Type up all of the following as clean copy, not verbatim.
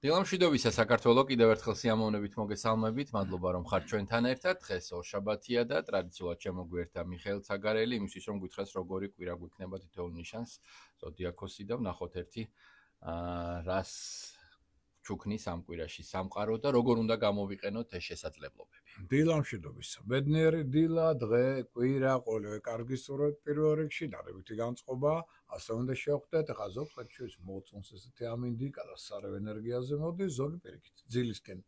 დილამშვიდობისა საქართველო კიდევ ერთხელ სიამოვნებით მოგესალმებით. მადლობა რომ ხართ ჩვენთან ერთად. დღეს ორშაბათია და ტრადიციულად შემოგვიერთა მიხეილ ცაგარელი იმისთვის რომ გითხრას როგორი კვირა გვიქნება თითოეულ ნიშანს ზოდიაქოსი და ვნახოთ ერთი რას ჩუქნის ამ კვირაში სამყარო და როგორ უნდა გამოვიყენოთ ეს შესაძლებლობები. დილამშვიდობისა. ბედნიერი დილა, დღე, კვირა, ყოველივე კარგი სწორად პირველ რიგში დადებითი განწყობა, ასე უნდა შევხვდეთ. ახლა ზოგადად ჩვენს მოწონს ესეთი ამინდიკა და სარეო ენერგიაზე მოდის, ზოგი პირიქით, ძილისკენ.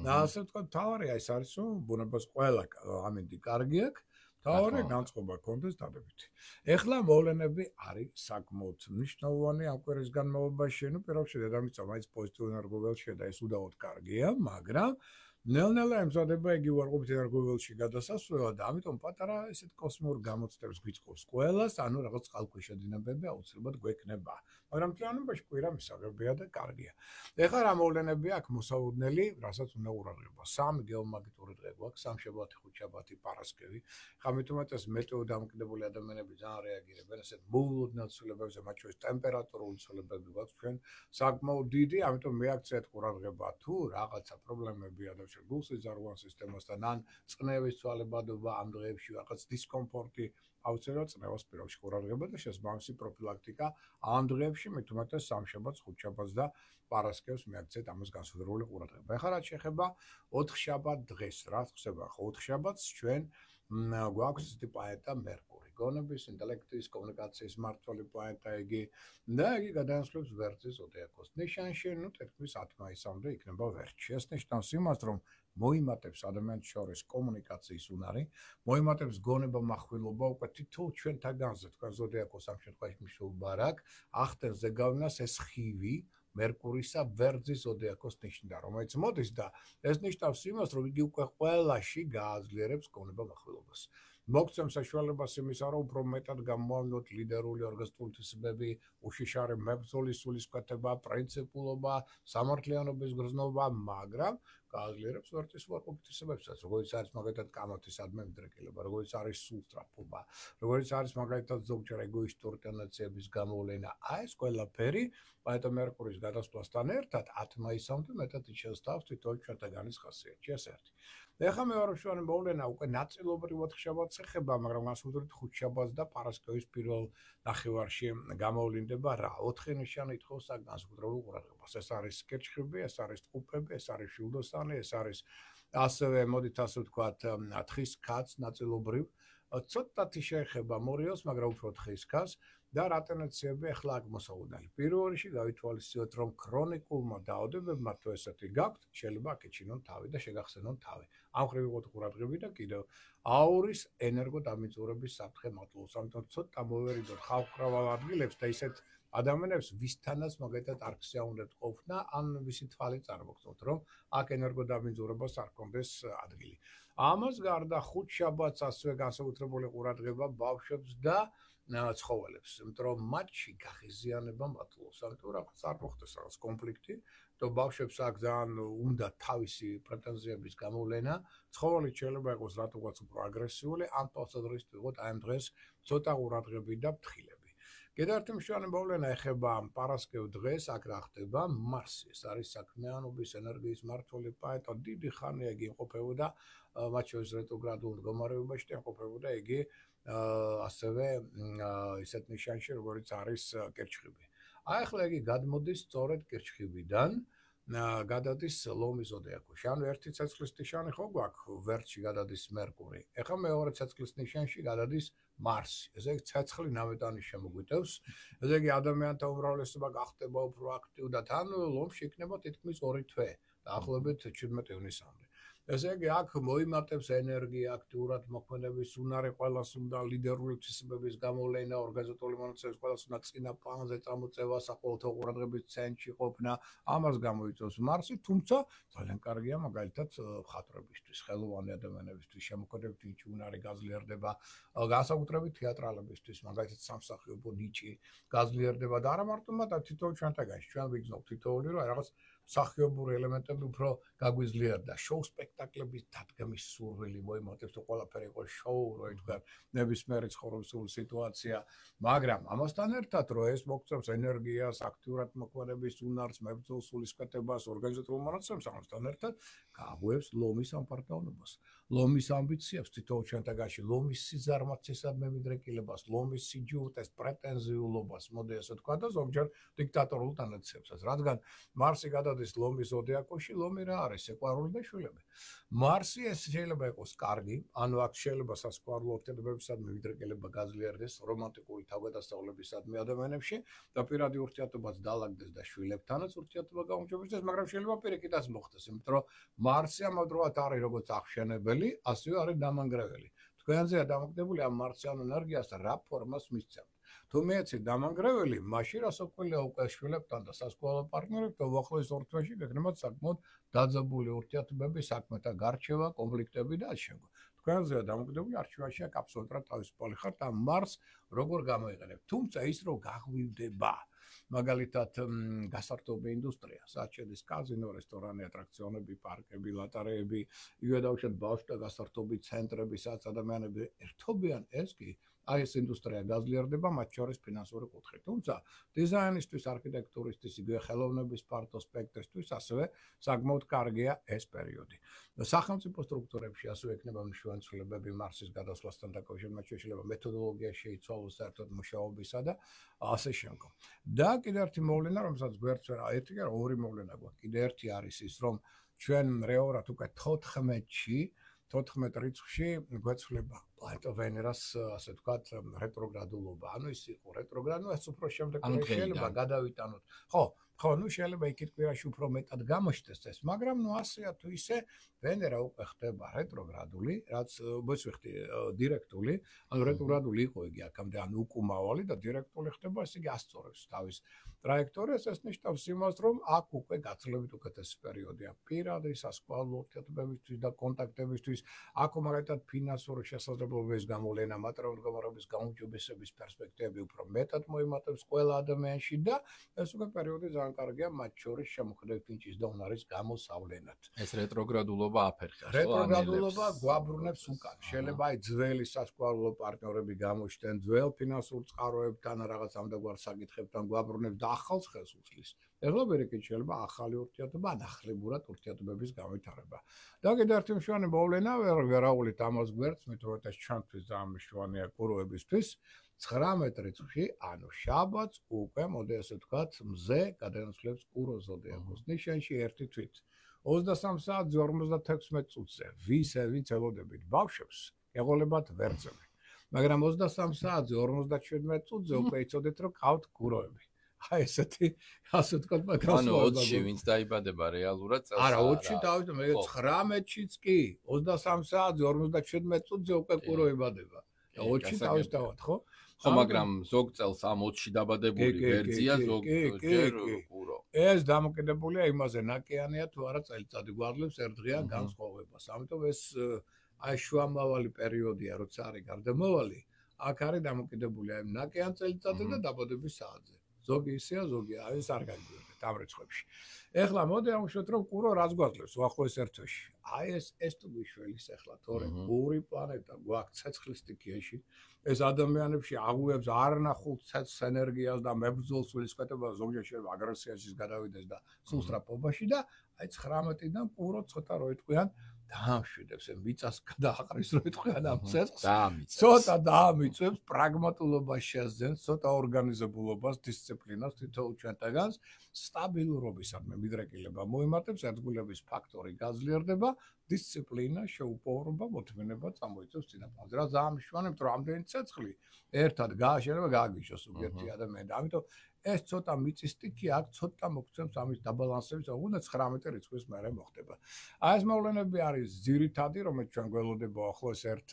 და ასე ვთქვათ, თავარი ეს არის, რომ ბუნებას ყველა ამინდი კარგი აქვს. თავარი განწყობა კონდეს დადებითი. ეხლა მოვლენები არის საკმაოდ მნიშვნელოვანი ამ კვირის განმავლობაში, ну, პირველ რიგში დედამიწა მაინც პოზიტიურ ენერგოველში და ეს უდავოდ კარგია, მაგრამ ნელ-ნელა ემზადება იგი უარყოფით ენერგოველში გადასასვლელად და ამიტომ პატარა ესეთ კოსმიურ გამოცდებს გვიწყობს ყველას, ანუ რაღაც წყალქვეშა დინებები აუცილებლად გვექნება. მაგრამ თლიანობაში კვირა მისაღებია და კარგია. ეხლა რა მოვლენები აქვს მოსალოდნელი, რასაც უნდა ყურადღება. 3 გეომაგნიტური დღე გვაქვს, სამშაბათი, ხუთშაბათი, პარასკევი. ხა მithumetes მეტეო დამოკიდებული ადამიანები ძალიან რეაგირებენ ესეთ მოულოდნელ ცვლილებებზე, მათ შორის ტემპერატურული ცვლილებები გვაქვს ჩვენ საკმაოდ დიდი, ამიტომ მეაქცეთ ყურადღება თუ რაღაცა პრობლემებია და გულსიზარღვან სისტემასთან ან წნევის ცვალებადობა ამ დღეებში რაღაც დისკომფორტი აუცილებლად წნევას პირობში ყურადღება და შესაბამისი პროფილაქტიკა ამ დღეებში მithumetes სამშაბათს, ხუთშაბათს და პარასკევს მეაქცეთ ამას განსხვავებული ყურადღება. ეხლა რაც შეეხება 4 შაბათ დღეს, რა ხდება? 4 შაბათს ჩვენ გვაქვს ესეთი პლანეტა მერკური. გონების, ინტელექტის, კომუნიკაციის მმართველი პლანეტა იგი და იგი გადაასვლებს ვერძის ზოდიაქოს ნიშანში, ну, თითქმის 10 მაისამდე იქნება ვერტში. ეს ნიშნავს იმას, რომ მოიმატებს ადამიანს შორის კომუნიკაციის უნარი, მოიმატებს გონება מחვილობა უკვე თითოეულ ჩვენთაგანზე, თქვენ ზოდიაქოს ამ შემთხვევაში მნიშვნელობა არ აქვს, ახდენს ზეგავლენას ეს ხივი მერკურისა ვერძის ზოდიაქოს ნიშნიდან, რომელიც მოდის და ეს ნიშნავს იმას, რომ იგი უკვე ყველაში გააძლიერებს გონება מחვილობას. მოგცემს საშუალებას იმისა, რომ უფრო მეტად გამოავლინოთ ლიდერული ორგანიზებული თვისებები, უშიშარი მებრძოლის სულისკვეთება, პრინციპულობა, სამართლიანობის გრძნობა, მაგრამ გააძლიერებს ვერტის უარყოფით თვისებებსაც, როგორც არის მაგალითად კამათის ადმემდრეკილება, როგორც არის სულსტრაფობა, როგორც არის მაგალითად ზოგჯერ ეგოისტური ტენდენციების გამოვლენა. ეს ყველაფერი პლანეტა მერკურის გადასვლასთან ერთად 10 მაისამდე მეტად იშევსთავს თითოეულ ჩვენთაგანის ხასიათში, ეს ერთი. ეხლა მეორეშოვანი მოვლენა უკვე ნაწილობრივად შაბათს ეხება, მაგრამ განსაკუთრებით ხუთშაბათს და პარასკევის პირველ ნახევარში გამოვლინდება რა? 4 ნიშანი ითხოვს აქ განსაკუთრებულ ყურადღებას. ეს არის კერჩხიბი, ეს არის ტყუპები, ეს არის შილდოსანი, ეს არის ასევე მოდით ასე ვთქვათ, თხის კაც ნაწილობრივ. ცოტათი შეეხება მორიელს, მაგრამ უფრო თხის კაც და რა ტენდენციები ახლა აქ მოსალოდნელი. პირველ რიგში გავითვალისწინოთ, რომ ქრონიკულმა დაავადებებმა თუ ესეთი გაქვთ, შეიძლება აკეჩინონ თავი და შეგახსენონ თავი. ამ ხრივ იყოთ ყურადღები და კიდევ აურის ენერგოდამიწურების საფრთხე მატლობს. ამიტომ ცოტა მოვერიდოთ ხალხმრავალ ადგილებს და ისეთ ადამიანებს, ვისთანაც მაგალითად არ გსიაუნებთ ყოფნა, ან ვისი თვალი წარმოგწონთ, რომ აქ ენერგოდამიწურებას არ კონდეს ადგილი. ამას გარდა ხუთშაბათს ასევე განსაკუთრებული ყურადღება ბავშვებს და ცხოველებს, იმიტომ რომ მათში გაღიზიანება მატლობს, ამიტომ რაღაც არ მოხდეს რაღაც კონფლიქტი, და ბავშვებს აქ ძალიან უნდა თავისი პრეტენზიების გამოვლენა, ცხოველი შეიძლება იყოს რატოღაც უფრო აგრესიული, ამ თვალსაზრისით ვიღოთ აი ამ დღეს ცოტა ყურადღები და ფრთხილები. კიდევ ერთი მნიშვნელოვანი მოვლენა ეხება პარასკევ დღეს, აქ რა ხდება? მარსი, ეს არის საქმიანობის ენერგიის მმართველი პლანეტა, დიდი ხანია იგი იმყოფებოდა მათ შორის რეტროგრადულ მდგომარეობაში და იმყოფებოდა იგი ასევე ისეთ ნიშანში, როგორც არის კერჩხიბი. აი ახლა იგი გადმოდის სწორედ კერჩხიბიდან, გადადის ლომის ზოდიაქოში. ანუ ერთი ცეცხლის ნიშანი ხო გვაქვს, ვერტში გადადის მერკური. ეხლა მეორე ცეცხლის ნიშანში გადადის მარსი. ესე იგი ცეცხლი ნავეტანის შემოგვიტევს. ესე იგი ადამიანთა უმრავლესობა გახდება უფრო აქტიურად, ანუ ლომში იქნება თითქმის 2 თვე, დაახლოებით 17 ივნისამდე. ესე იგი აქ მოიმატებს ენერგია, აქტიურად მოქმედების უნარი, ყველას უნდა ლიდერული თვისებების გამოვლენა, ორგანიზატორული მონაცემების ყველას უნდა წინა პლანზე წამოწევა, საყოველთაო ყურადღების ცენტრში ყოფნა, ამას გამოიწვევს მარსი, თუმცა ძალიან კარგია მაგალითად მხატვრებისთვის, ხელოვანი ადამიანებისთვის, შემოქმედებითი ნიჭი უნარი გაძლიერდება, განსაკუთრებით თეატრალებისთვის, მაგალითად სამსახიობო ნიჭი გაძლიერდება და არა მარტო მათ თითოეულ ჩვენთაგანში, ჩვენ ვიგრძნობთ თითოეული, რომ რაღაც მსახიობური ელემენტები უფრო გაგვიძლიერდა, შოუ სპექტაკლი სპექტაკლების დადგმის სურვილი მოიმატებს, თუ ყველაფერი იყო შოუ, რო ითქვათ, ნებისმიერი ცხოვრებისული სიტუაცია, მაგრამ ამასთან ერთად, რომ ეს მოგწევს ენერგიას, აქტიურად მოქმედების უნარს, მებრძოლ სულისკვეთებას, ორგანიზატორულ მონაცემს, ამასთან ერთად გააღვევს ლომის ამპარტავნობას, ლომის ამბიციებს თითოეულ ჩვენთაგანში, ლომის სიზარმაცესად მემიდრეკილებას, ლომის სიჯუტეს, პრეტენზიულობას, მოდი ასე ვთქვა და ზოგჯერ დიქტატორულ ტენდენციებსაც, რადგან მარსი გადადის ლომის ზოდიაკოში, ლომი რა არის? სიყვარული და შვილები. მარსი ეს შეიძლება იყოს კარგი, ანუ აქ შეიძლება სასიყვარულო ურთიერთობებისადმი მემიდრეკილება გაძლიერდეს, რომანტიკული თავგადასავლებისადმი ადამიანებში და პირადი ურთიერთობაც დაალაგდეს და შვილებთანაც ურთიერთობა გაუმჯობესდეს, მაგრამ შეიძლება პირიქითაც მოხდეს, იმიტომ რომ მარსი ამავდროულად არის როგორც აღშენებელი, ასევე არის დამანგრეველი. თქვენზეა დამოკიდებული ამ მარსიან ენერგიას რა ფორმას მისცემთ. თუ მეეცით დამანგრეველი, მაშინ რასაკვირველია უკვე შვილებთან და სასიყვარულო პარტნიორებთან უახლოეს ორ თვეში გექნებათ საკმაოდ დაძაბული ურთიერთობები, საქმეთა გარჩევა, კონფლიქტები და ასე. თქვენზეა დამოკიდებული არჩევანში აქ აბსოლუტურად თავისუფალი ხართ ამ მარს როგორ გამოიყენებთ. თუმცა ის რომ გაღვივდება მაგალითად გასართობი ინდუსტრია, სადაც შედის კაზინო, რესტორანი, ატრაქციონები, პარკები, ლატარეები, იგივე დავუშვათ ბავშვთა გასართობი ცენტრები, სადაც ადამიანები ერთობიან, ეს კი აი ეს ინდუსტრია გაძლიერდება, მათ შორის ფინანსური კუთხით. თუმცა დიზაინისთვის, არქიტექტურისთვის, იგივე ხელოვნების ფართო სპექტრისთვის ასევე საკმაოდ კარგია ეს პერიოდი. სახელმწიფო სტრუქტურებში ასევე ექნება მნიშვნელოვანი ცვლილებები მარსის გადასვლასთან დაკავშირებით, მათ შორის შეიძლება მეთოდოლოგია შეიცვალოს საერთოდ მუშაობისა და ასე შემდგომ. და კიდე ერთი მოვლენა, რომელსაც გვერდს ვერ ერთი კი არა, ორი მოვლენა გვაქვს. კიდე ერთი არის ის, რომ ჩვენ რეალურად უკვე 14 რიცხვში გვეცვლება პლანეტა ვენერას, ასე ვთქვათ, რეტროგრადულობა. ანუ ის იყო რეტროგრადული, ეს უფრო შემდეგ შეიძლება გადავიტანოთ. ხო, ნუ შეიძლება იქით კვირაში უფრო მეტად გამოჩნდეს ეს, მაგრამ ნუ ასეა თუ ისე ვენერა უკვე ხდება რეტროგრადული, რაც მოიცვიხდი დირექტული, ანუ რეტროგრადული იყო იგი აქამდე, ანუ უკუმავალი და დირექტული ხდება, ესე იგი ასწორებს თავის ტრაექტორიას, ეს ნიშნავს იმას, რომ აქ უკვე გაცილებით უკეთესი პერიოდია პირადი სასიყვარულო ურთიერთობებისთვის და კონტაქტებისთვის, აქ მაგალითად ფინანსური შესაძლებლობების გამოვლენა, მატერიალური მდგომარეობის გაუმჯობესების პერსპექტივები უფრო მეტად მოიმატებს ყველა ადამიანში და ეს უკვე პერიოდი ძალიან კარგია მათ შორის შემოქმედებით ფინჭის და უნარის გამოსავლენად. ეს რეტროგრადულობა აფერხებს. რეტროგრადულობა გვაბრუნებს უკან. შეიძლება აი ძველი სასიყვარულო პარტნიორები გამოჩნდნენ, ძველ ფინანსურ წყაროებთან რაღაც ამდაგარ საკითხებთან გვაბრუნებს და ახალს ხელს უსლის. ეხლა ვერეკით შეიძლება ახალი ურთიერთობა, ანახლებურად ურთიერთობების განვითარება. და კიდევ ერთი მნიშვნელოვანი მოვლენა, ვერაულით ამას გვერდს, მეტყვით ეს ჩვენთვის ძალიან მნიშვნელოვანია კუროებისთვის. 19 რიცხვში, ანუ შაბათს უკვე, მოდი ასე ვთქვათ, მზე გადაინაცვლებს კურო ზოდიაკოს ნიშანში ერთი თვით. 23 საათზე 56 წუთზე, ვინც ელოდებით ბავშვებს, ეღოლებათ ვერძები. მაგრამ 23 საათზე 57 წუთზე უკვე იცოდეთ, რომ ყავთ კუროები. აი ესეთი, ასე ვთქვათ, მაგრამ ანუ 20-ში ვინც დაიბადება რეალურად წელს. არა, 20-ში დავიდა, მე 19-შიც კი, 23 საათზე 57 წუთზე უკვე კურო იბადება. და 20-ში დავისდავად, ხო? ხო, მაგრამ ზოგ წელს ამ 20-ში დაბადებული ვერძია, ზოგჯერ კურო. ეს დამოკიდებულია იმაზე, ნაკიანია თუ არა წელიწადი გვაძლევს ერთდღიან განსხვავებას. ამიტომ ეს აი შუამავალი პერიოდია, როცა არის გარდამავალი, აქ არის დამოკიდებული აი ნაკიან წელიწადზე და დაბადების საათზე. ზოგი ისეა, ზოგი ეს არ გაგვიგვერდეთ ამ რიცხვებში. ეხლა მოდი ამშვათ, რომ კურო რას გვაძლევს უახლოეს ერთ თვეში. აი ეს თუ გიშველის ეხლა, თორე ორი პლანეტა გვაქვს ცეცხლის სტიქიაში. ეს ადამიანებში აღვევს არნახულ ცეცხლ ენერგიას და მებრძოლ სულისკვეთებას, ზოგჯერ შეიძლება აგრესიაში გადავიდეს და სულსწრაფობაში და აი 19-დან კურო ცოტა რო იტყვიან დაამშვიდებს, მიწას გადააყრის რო იტყვიან ამ ცეცხლს. ცოტა დაამიწვევს, პრაგმატულობას შეძენს, ცოტა ორგანიზებულობას, დისციპლინას თითოეულ ჩვენთაგანს, სტაბილურობისადმი მიდრეკილება მოიმატებს, ერთგულების ფაქტორი გაძლიერდება, დისციპლინა, შეუპოვრობა, მოთმინება წამოიწევს წინაპრებზე. რა ძალიან მნიშვნელოვანია, რომ ამდენი ცეცხლი ერთად გააშენება, გააგიშოს ზოგიერთი ადამიანი. ამიტომ ეს ცოტა მიწის სტიქი აქ ცოტა მოგცემს ამის დაბალანსების, უნდა 19 რიცხვის მერე მოხდება. აი ეს მოვლენები არის ძირითადი, რომელიც ჩვენ გველოდება ახლოს ერთ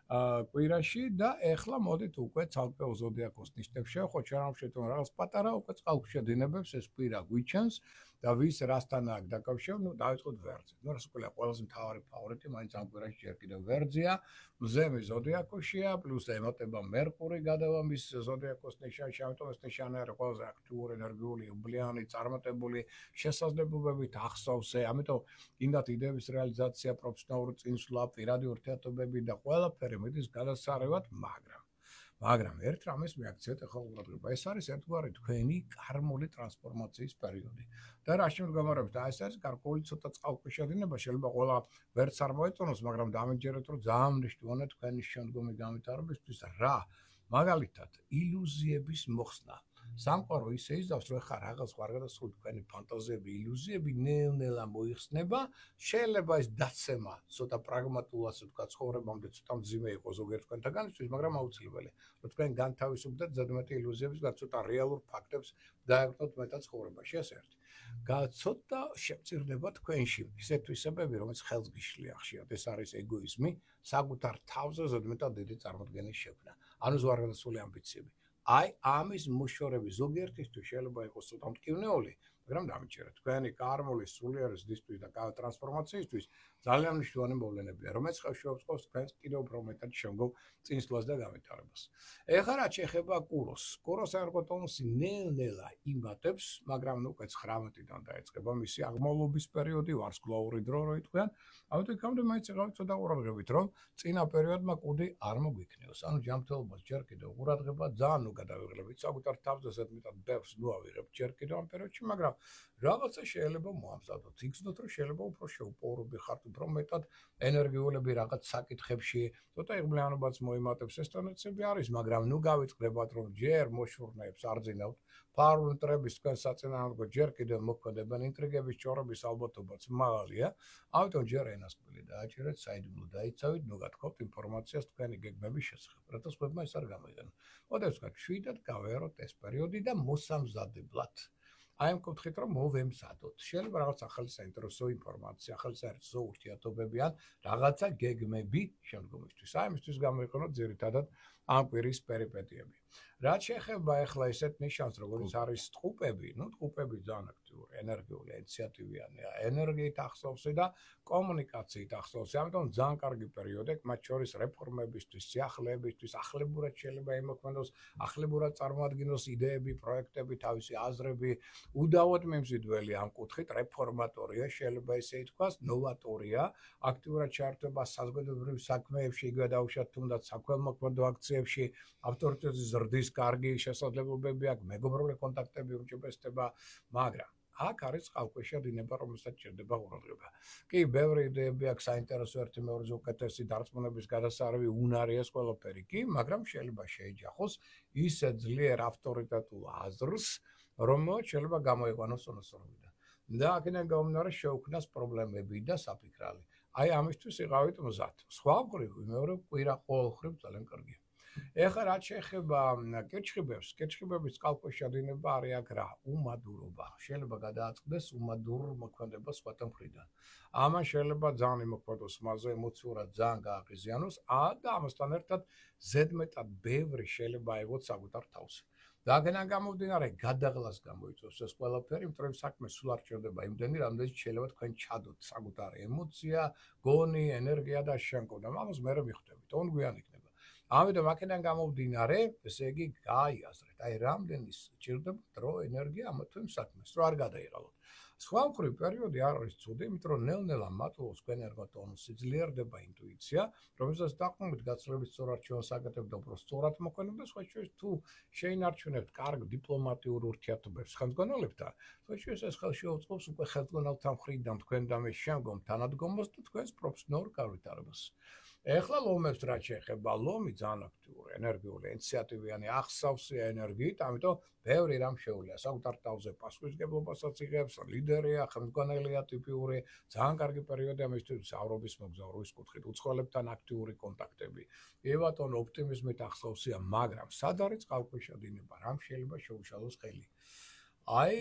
კვირაში და ეხლა მოდით უკვე ცალკეულ ზოდიაკოს ნიშნებს შევხვდეთ, ჩვენ ამ შეტყობინებთ რაღაც პატარა უკვე წყალქვეშა დინებებს ეს კვირა გვიჩენს და ვის რასთან აქ დაკავშირებ, ნუ დავიწყოთ ვერძზე. ნუ რასაკვირველია, ყველაზე მთავარი ფავორიტი მაინც ამ კვირაში ჯერ კიდევ ვერძია. მზემი ზოდიაკოშია, პლუს ემატება მერკური გადავა მის ზოდიაკოს ნიშანში, ამიტომ ეს ნიშანი არის ყველაზე აქტიური, ენერგიული, უბლიანი, წარმატებული შესაძლებლობებით ახსოვსე. ამიტომ კიდათ იდეების რეალიზაცია, პროფესიონალური წინსვლა, პირადი ურთიერთობები და ყველაფერი მიდის გადასარევად, მაგრამ ერთ რამეს მიაქციეთ ახლა ყურადღება. ეს არის ერთგვარი თქვენი კარმული ტრანსფორმაციის პერიოდი. და რა შემდგომარეობს და ეს არის გარკვეული ცოტა წყალქვეშა დინება, შეიძლება ყველა ვერც არ მოეწონოს, მაგრამ დამეჯერეთ, რომ ძალიან მნიშვნელოვანია თქვენი შემდგომი განვითარებისთვის რა? მაგალითად, ილუზიების მოხსნა. სამყარო ისე იზავს, რომ ხა რაღაც გარდასული თქვენი ფანტაზიები, ილუზიები ნელ-ნელა მოიხსნება, შეიძლება ეს დაცემა ცოტა პრაგმატულად თქვა ცხოვრებამდე ცოტა მძიმე იყოს ზოგიერთ თქვენთაგანისთვის, მაგრამ აუცილებელია, რომ თქვენ განთავისუფლდეთ ზედმეტი ილუზიების და ცოტა რეალურ ფაქტებს დაეღწოთ მეტად ცხოვრებაში, ეს ერთი. ცოტა შემწირდება თქვენში ისეთ თვისებები, რომელიც ხელს გიშლია ხშირად, ეს არის ეგოიზმი, საკუთარ თავზე ზედმეტად დიდი წარმოდგენის შექმნა, ანუ ზვარგადასული ამბიციები. აი ამის მოშორები ზოგიერთისთვის შეიძლება იყოს ცოტა მტკივნეული, მაგრამ დამიჯერეთ, თქვენი კარმული სულიერი ზრდისთვის და ტრანსფორმაციისთვის ძალიან მნიშვნელოვანი მოვლენებია, რომელიც ხელშეუწყობს თქვენს კიდევ უფრო მეტად შემდგომ წინსვლას და განვითარებას. ეხლა რაც შეეხება კუროს. კუროს ერგოტონუსი ნელ-ნელა იმატებს, მაგრამ ნუ 19-დან დაიწყება მისი აღმავლობის პერიოდი, ვარსკვლავური დრო რო იტყვიან. ამიტომ იქამდე მაინც იღავით ცოტა ყურადღებით, რომ წინა პერიოდმა კუდი არ მოგვიქნიოს. ანუ ჯანმრთელობას ჯერ კიდევ ყურადღება ძალიან გადავიღლებით საკუთარ თავზე ზედმეტად ბევრს ნუ ავიღებთ ჯერ კიდევ ამ პერიოდში, მაგრამ რაღაცა შეიძლება მოამზადოთ. იგრძნოთ, რომ შეიძლება უფრო შეუპოვრობი ხართ, უფრო მეტად ენერგიულები რაღაც საკითხებში, ცოტა იღბლიანობაც მოიმატებს, ეს ტენდენციები არის, მაგრამ ნუ გავიწყდებათ, რომ ჯერ მოშურნეებს არ ძინავთ, ფარულ მტრების თქვენ საწინააღმდეგო ჯერ კიდევ მოქმედებენ, ინტრიგების ჭორების ალბათობაც მაღალია, ამიტომ ჯერ ენასკვილი დააჭერეთ, საიდუმლო დაიცავით, ნუ გათხოვთ ინფორმაციას თქვენი გეგმების შესახებ, რათა სხვებმა ეს არ გამოიგონოს. მოდით ვთქვათ, შვიდად გავეაროთ ეს პერიოდი და მოსამზადებლად. აი ამ კუთხით რომ მოვემზადოთ. შეიძლება რაღაც ახალი საინტერესო ინფორმაცია, ახალი საერთო ურთიერთობები ან რაღაცა გეგმები შემდგომისთვის. აი ამისთვის გამოიყენოთ ძირითადად ამ კვირის პერიპეტიები. რაც შეეხება ახლა ესეთ ნიშანს, როგორც არის ტყუპები, ნუ ტყუპები ძალიან აქტიური, ენერგიული, ინიციატივიანია, ენერგიით ახსოვსე და კომუნიკაციით ახსოვსე. ამიტომ ძალიან კარგი პერიოდი, მათ შორის რეფორმებისთვის, სიახლეებისთვის, ახლებურად შეიძლება იმოქმედოს, ახლებურად წარმოადგინოს იდეები, პროექტები, თავისი აზრები. უდავოდ მიმზიდველი ამ კუთხით რეფორმატორია, შეიძლება ესე ითქვას, ნოვატორია, აქტიურად ჩაერთვება საზოგადოებრივ საქმეებში, იგივე დაუშვათ თუნდაც საქველმოქმედო აქციებში, ავტორიტეტის ზრდის კარგი შესაძლებლობები აქვს, მეგობრული კონტაქტები უჭირესდება, მაგრამ აქ არის წყალქვეშა დინება, რომელსაც ჭირდება ყურადღება. კი, ბევრი იდეები აქვს საინტერესო ერთი მეორეზე უკეთესი დარწმუნების გადასარევი უნარი ეს ყველაფერი კი, მაგრამ შეიძლება შეიჯახოს ისე ძლიერ ავტორიტეტულ აზრს, რომელიც შეიძლება გამოიყვანოს უნასწორობიდან. და აქედან გამომდინარე შეუქმნას პრობლემები და საფიქრალი. აი ამისთვის იყავით მზად. სხვა მხრივ, მეორე კვირა ყოველხრივ ძალიან კარგია. ეხლა რაც შეეხება კირჩხიბებს, კირჩხიბების წყალქვეშა დინება არის აქ რა? უმადურობა. შეიძლება გადააწყდეს უმადურ მოქმედებას სხვათა მხრიდან. ამან შეიძლება ძალიან იმოქმედოს მასზე, ემოციურად ძალიან გააღიზიანოს, და ამასთან ერთად ზედმეტად ბევრი შეიძლება აიღოთ საკუთარ თავს. და აქედან გამომდინარე გადაღლას გამოიწვევს ეს ყველაფერი, იმიტომ რომ საქმე სულ არ ჭირდება იმდენი, რამდენიც შეიძლება თქვენ ჩადოთ საკუთარი ემოცია, გონი, ენერგია და შემკო და ამას მერე მიხვდებით. ონგვიან იქნება. ამიტომ აქედან გამომდინარე, ესე იგი გაიაზრეთ, აი რამდენი ჭირდება დრო, ენერგია ამ თუ იმ საქმეს, რომ არ გადაიღალოთ. სხვა მხრივ პერიოდი არ არის ცუდი, იმიტომ რომ ნელ-ნელა მატულობს თქვენ ერგოტონუსი, ძლიერდება ინტუიცია, რომელსაც დაყრდნობით გაცილებით სწორად შევასაკეთებთ და უფრო სწორად მოქმედებთ და სხვა შორის თუ შეინარჩუნებთ კარგ დიპლომატიურ ურთიერთობებს ხელმძღვანელებთან, სხვა შორის ეს ხელშეუწყობს უკვე ხელმძღვანელთა მხრიდან თქვენ და მე შემდგომ თანადგომას და თქვენს პროფესიონალურ განვითარებას. ეხლა ლომებს რაც შეეხება, ლომი ძალიან აქტიური, ენერგიული, ინიციატივიანი, ახსავსეა ენერგიით, ამიტომ ბევრი რამ შეუძლია. საკუთარ თავზე პასუხისმგებლობასაც იღებს, ლიდერია, ხელმძღვანელია ტიპიური, ძალიან კარგი პერიოდი ამისთვის მგზავრობის მოგზაურობის კუთხით, უცხოელებთან აქტიური კონტაქტები. კი ბატონო, ოპტიმიზმით ახსავსეა, მაგრამ სად არის წყალქვეშა დინება, რამ შეიძლება შეუშალოს ხელი? აი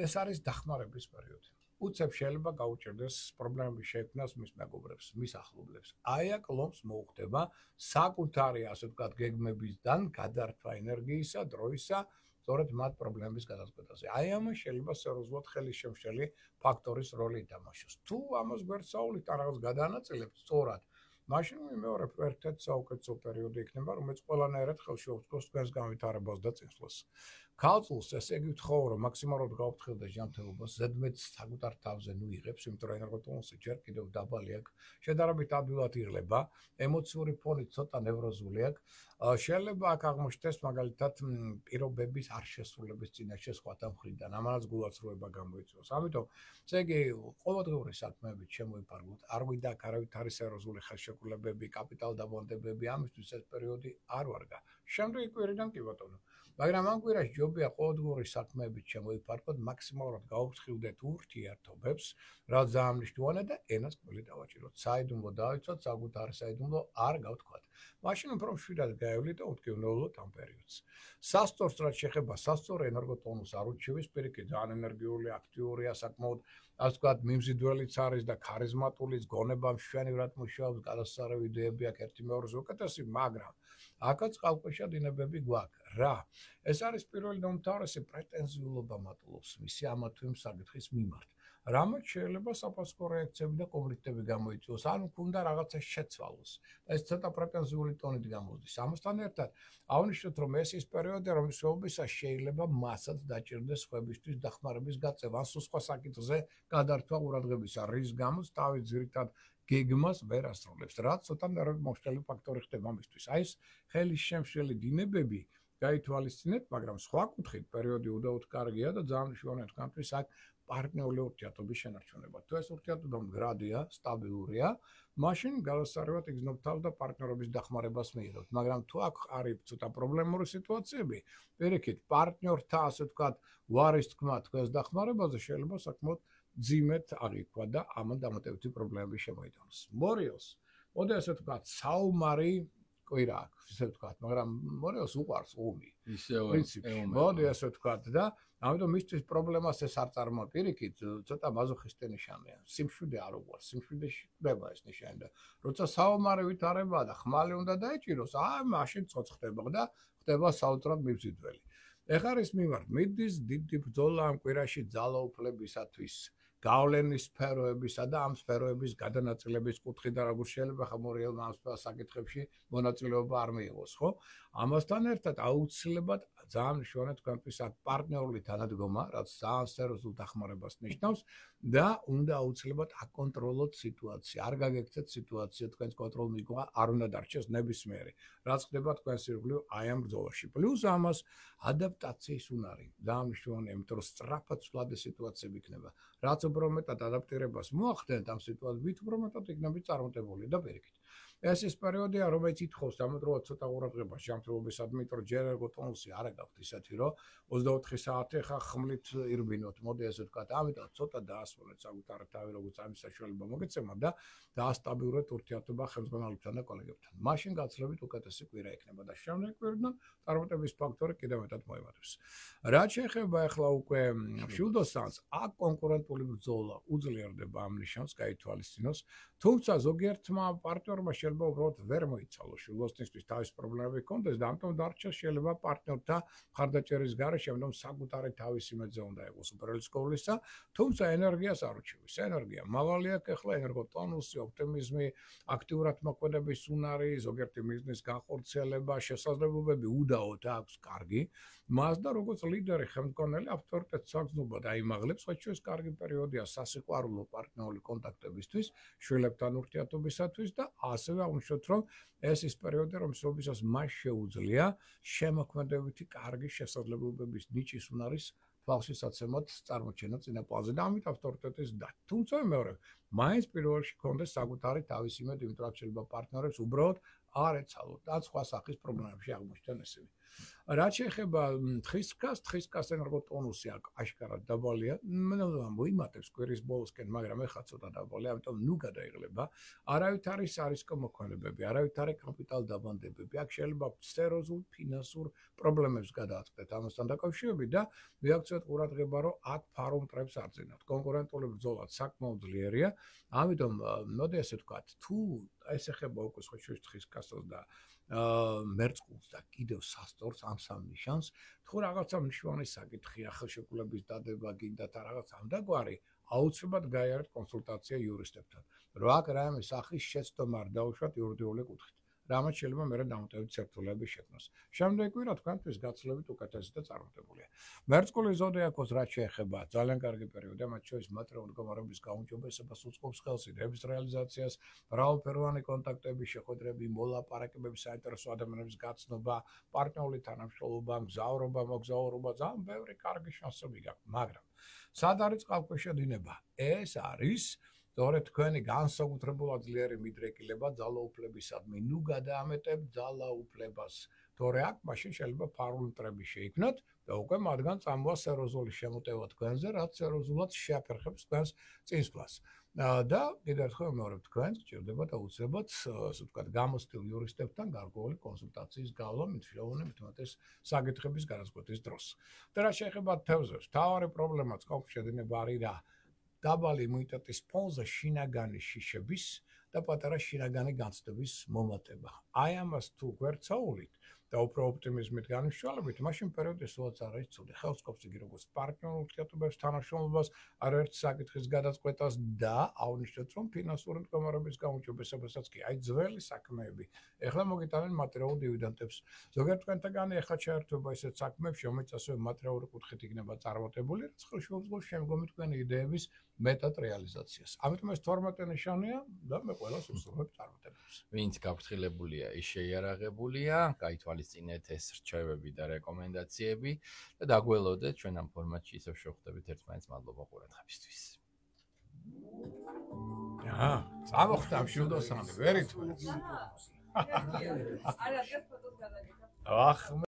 ეს არის დახმარების პერიოდი. უცებ შეიძლება გაუჭირდეს პრობლემების შექმნას მის მეგობრებს, მის ახლობლებს. აი აქ ლომს მოუხდება საკუთარი, ასე ვთქვათ, გეგმებისგან გადართვა ენერგიისა, დროისა, სწორედ მათ პრობლემების გადაწყვეტაზე. აი ამას შეიძლება სერიოზულად ხელისშემშელი ფაქტორის როლი ითამაშოს. თუ ამას გვერდსაულით ან რაღაც გადაანაწილებთ სწორად, მაშინ მეორე ერთ-ერთი საუკეთესო პერიოდი იქნება, რომელიც ყველანაირად ხელში უწყობს თქვენს განვითარებას და წინსვლას. ქალწულს ესე იგი ვთხოვ, რომ მაქსიმალურად გავფრთხილდეს ჯანმრთელობას, ზედმეტ საკუთარ თავზე იღებს, იმიტომ რომ ენერგოტონუსი ჯერ კიდევ დაბალი აქვს, შედარებით ადვილად იღლება, ემოციური ფონი ცოტა ნევროზული აქვს. შეიძლება აქ აღმოჩნდეს მაგალითად პირობების არ შესრულების წინაშე სხვათა მხრიდან, ამანაც გულაცრუება გამოიწვევს. ამიტომ ესე იგი ყოველდღიური საქმეებით შემოიფარგლოთ, არ გვინდა არავითარი სერიოზული ხელშეკრულებები, კაპიტალ დაბანდებები, ამისთვის ეს პერიოდი არ ვარგა. შემდეგი კვირიდან კი ბატონო. მაგრამ ამ კვირაში ჯობია ყოველდღიური საქმეებით შემოიფარგლოთ, მაქსიმალურად გაუფრთხილდეთ ურთიერთობებს, რაც ძალიან მნიშვნელოვანია და ენას ყველი დავაჭიროთ. საიდუმლო დავიცვათ, საკუთარი საიდუმლო არ გავთქვათ. მაშინ უფრო მშვიდად გაევლით და უთქივნეულოთ ამ პერიოდს. სასწორს რაც შეეხება სასწორ ენერგოტონუსს არ უჩივის, პირიქით ძალიან ენერგიული, აქტიურია, საკმაოდ ასე ვთქვათ, მიმზიდველიც არის და ქარიზმატულიც, გონება მშვენივრად მუშაობს, გადასწორებული იდეები აქვს ერთი მეორეს უკეთესი, მაგრამ აქაც ყალყეშა დინებები გვაქვს. რა? ეს არის პირველი და უმთავრესი პრეტენზიულობა მატულობს მისი ამა თუ იმ საკითხის მიმართ. რამაც შეიძლება საფასურო რეაქციები და კონფლიქტები გამოიწვიოს, ანუ უნდა რაღაცა შეცვალოს. და ეს ცოტა პრეტენზიული ტონით გამოსდის. ამასთან ერთად, აღნიშნოთ, რომ ეს ის პერიოდია, რომლის შეფასებისას შეიძლება მასაც დაჭირდეს სხვებისთვის დახმარების გაწევა, ან სხვა საკითხზე გადართვა ყურადღებისა, რის გამოც თავის ძირითად გეგმას ვერ ასრულებს, რაც ცოტა ნერვმოშლელი ფაქტორი ხდება მისთვის. აი ეს ხელისშემშელი დინებები გაითვალისწინეთ, მაგრამ სხვა კუთხით პერიოდი უდაოდ კარგია და ძალიან მნიშვნელოვანია თქვენთვის აქ პარტნიორული ურთიერთობის შენარჩუნება. თუ ეს ურთიერთობა მდგრადია, სტაბილურია, მაშინ გადასარევად იგრძნობთ თავს და პარტნიორობის დახმარებას მიიღებთ. მაგრამ თუ აქ არის ცოტა პრობლემური სიტუაციები, პირიქით, პარტნიორთა ასე ვთქვათ, უარის თქმა თქვენს დახმარებაზე შეიძლება საკმაოდ ძიმეთ აღიქვა და ამან დამატებითი პრობლემები შემოიტანოს. მორიელს, მოდი ასე ვთქვათ, საომარი კვირა აქვს, ისე ვთქვათ, მაგრამ მორიელს უყვარს ომი. პრინციპში, მოდი ასე ვთქვათ და ამიტომ მისთვის პრობლემას ეს არ წარმოპირიქით, ცოტა მაზოხისტი ნიშანია. სიმშვიდე არ უყვარს, სიმშვიდეში ხდება ეს ნიშანი და როცა საომარი ვითარება და ხმალი უნდა დაეჭიროს, მაშინ ცოცხდება და ხდება საოცრად მიმზიდველი. ეხლა ის მიმართ, მიდის დიდი ბრძოლა ამ კვირაში ძალაუფლებისათვის. გავლენის სფეროებისა და ამ სფეროების გადანაწილების კუთხით და როგორ შეიძლება ხმორიელმა ამ საკითხებში მონაწილეობა არ მიიღოს, ხო? ამასთან ერთად აუცილებლად ძალიან მნიშვნელოვანია თქვენთვის აქ პარტნიორული თანადგომა, რაც ძალიან სერიოზულ დახმარებას ნიშნავს და უნდა აუცილებლად აკონტროლოთ სიტუაცია. არ გაგექცეთ სიტუაცია, თქვენს კონტროლმიგვა არ უნდა დარჩეს ნებისმიერი. რაც ხდება თქვენს ირგვლივ აი ამ ბრძოლაში. პლუს ამას ადაპტაციის უნარი. ძალიან მნიშვნელოვანია, იმიტომ რომ სწრაფად ცვლადი სიტუაციები იქნება. რაც უფრო მეტად ადაპტირებას მოახდენთ ამ სიტუაციით, უფრო მეტად იქნებით წარმატებული და პირიქით. ეს ის პერიოდია, რომელიც ითხოვს ამავდროულად ცოტა ყურადღებას ჯანმრთელობისადმი, იმიტომ რომ ჯერ ენერგოტონუსი არ გაქვთ ისეთი, რომ 24 საათი ხა ხმლით ირბინოთ, მოდი ასე ვთქვათ, ამიტომ ცოტა დაასვენეთ საკუთარ თავი, როგორც ამის საშუალება მოგეცემა და დაასტაბილურეთ ურთიერთობა ხელმძღვანელებთან და კოლეგებთან. მაშინ გაცილებით უკეთესი კვირა იქნება და შემდეგ კვირიდან წარმატების ფაქტორი კიდევ მეტად მოემართებს. რაც შეეხება ახლა უკვე მშვილდოსანს, აქ კონკურენტული ბრძოლა უძლიერდება ამ ნიშანს გაითვალისწინოს, თუმცა ზოგიერთმა პარტნიორმა შეიძლება უბრალოდ ვერ მოიცალოს შვილდოსნისთვის თავის პრობლემები ჰქონდეს და ამიტომ დარჩეს შეიძლება პარტნიორთა მხარდაჭერის გარეშე, ამიტომ საკუთარი თავის იმედზე უნდა იყოს უპირველეს ყოვლისა, თუმცა ენერგიას არ უჩივის. ენერგია მაღალი აქვს ახლა ენერგოტონუსი, ოპტიმიზმი, აქტიურად მოქმედების უნარი, ზოგიერთი მიზნის განხორციელება, შესაძლებლობები უდაოდ აქვს კარგი. მას და როგორც ლიდერი ხელმძღვანელი ავტორიტეტს აგზნობა და აიმაღლებს, რაც ეს კარგი პერიოდია სასიყვარულო პარტნიორული კონტაქტებისთვის, შვილებთან ურთიერთობისათვის და ასევე აღნიშნოთ, რომ ეს ის პერიოდია, რომელსაც მას შეუძლია შემოქმედებითი კარგი შესაძლებლობების ნიჭის უნარის თვალშისაცემად წარმოჩენა წინაპრებზე და ამით ავტორიტეტის და თუმცა მეორე, მაინც პირველ რიგში ჰქონდეს საკუთარი თავის იმედი, იმიტომ რომ შეიძლება პარტნიორებს უბრალოდ არ ეცალოთ და სხვა სახის პრობლემებში აღმოჩნდნენ ესენი. რაც შეეხება თხისკას ენერგოტონუსი აქ აშკარად დაბალია, მოიმატებს კვირის ბოლოსკენ, მაგრამ ეხლა ცოტა დაბალია, ამიტომ ნუ გადაიღლება. არავით არის არისკო მოქმედებები, არავით არის კაპიტალ დაბანდებები. აქ შეიძლება სერიოზულ ფინანსურ პრობლემებს გადააწყდეთ ამასთან დაკავშირებით და მიაქცევთ ყურადღება, რომ აქ ფარომტრებს არ ძინავთ. კონკურენტული ბრძოლა საკმაოდ ძლიერია, ამიტომ მოდი ასე ვთქვათ, თუ ეს ეხება უკვე სხვა თვის კასტოს და მერწყულს და კიდევ სასტორს ამ სამ ნიშანს, თუ რაღაცა მნიშვნელოვანი საკითხია, ხელშეკრულების დადება გინდათ რაღაც ამდაგვარი, აუცილებლად გაიარეთ კონსულტაცია იურისტებთან. რა აქ რაიმე სახის შეცდომა არ დაუშვათ იურიდიული კუთხით. რამაც შეიძლება მერე დამატებითი სირთულეების შექმნას. შემდეგ კი რა თქვენთვის გაცილებით უკეთესი და წარმატებულია. მერწყული ზოდიაქოს რაც შეეხება ძალიან კარგი პერიოდია, მათ შორის მატერიალური მდგომარეობის გაუმჯობესებას უწყობს ხელს იდეების რეალიზაციას, მრავალფეროვანი კონტაქტები, შეხვედრები, მოლაპარაკებები, საინტერესო ადამიანების გაცნობა, პარტნიორული თანამშრომლობა, მგზავრობა, მოგზაურობა, ძალიან ბევრი კარგი შანსები გაქვთ, მაგრამ სად არის წყალქვეშა დინება? ეს არის სწორედ თქვენი განსაკუთრებულად ძლიერი მიდრეკილება ძალაუფლებისადმი. ნუ გადაამეტებთ ძალაუფლებას. თორე აქ მაშინ შეიძლება ფარული მტრები შეიქმნათ და უკვე მათგან წამოვა სერიოზული შემოტევა თქვენზე, რაც სერიოზულად შეაფერხებს თქვენს წინსვლას. და კიდევ ერთხელ ვიმეორებ, თქვენ გჭირდებათ აუცილებლად, ასე ვთქვათ, გამოცდილ იურისტებთან გარკვეული კონსულტაციის გავლა მითუმეტეს საკითხების განაზღვრების დროს. და რა შეეხება თევზებს, მთავარი პრობლემა წყალქვეშა დინება არის რა? დაბალი იმუნიტეტის ფონზე შინაგანი შიშების და პატარა შინაგანი განცდების მომატება. აი ამას თუ გვერდსაულით და უფრო ოპტიმიზმით განვიშვალებით, მაშინ პერიოდი სულაც არ არის ცუდი. ხელს ყოფს იგი როგორც პარტნიორულ ურთიერთობებს, თანამშრომლობას, არაერთი საკითხის გადაწყვეტას და აღნიშნოთ, რომ ფინანსური მდგომარეობის გაუმჯობესებასაც კი. აი ძველი საქმეები. ეხლა მოგიტანენ მატერიალურ დივიდენდებს. ზოგიერთ თქვენთაგანი ეხლა შეერთება ისეთ საქმეებში, რომელიც ასევე მატერიალური კუთხით იქნება წარმატებული, რაც ხელს შეუწყობს შემდგომი თქვენი იდეების მეტად რეალიზაციას. ამიტომ ეს 12 ნიშანია და მე ყველას უსურვებ წარმატებებს. ვინც გაფრთხილებულია, ის შეიარაღებულია, გაითვალისწინეთ ეს რჩევები და რეკომენდაციები და დაგველოდეთ ჩვენ ამ ფორმატში ისევ შევხვდებით ერთმანეთს. მადლობა ყურადღებისთვის. წამოხდა მშვიდოსანი, ვერ ითვლეს. არა, დღეს ფოტოს გადაგეცა.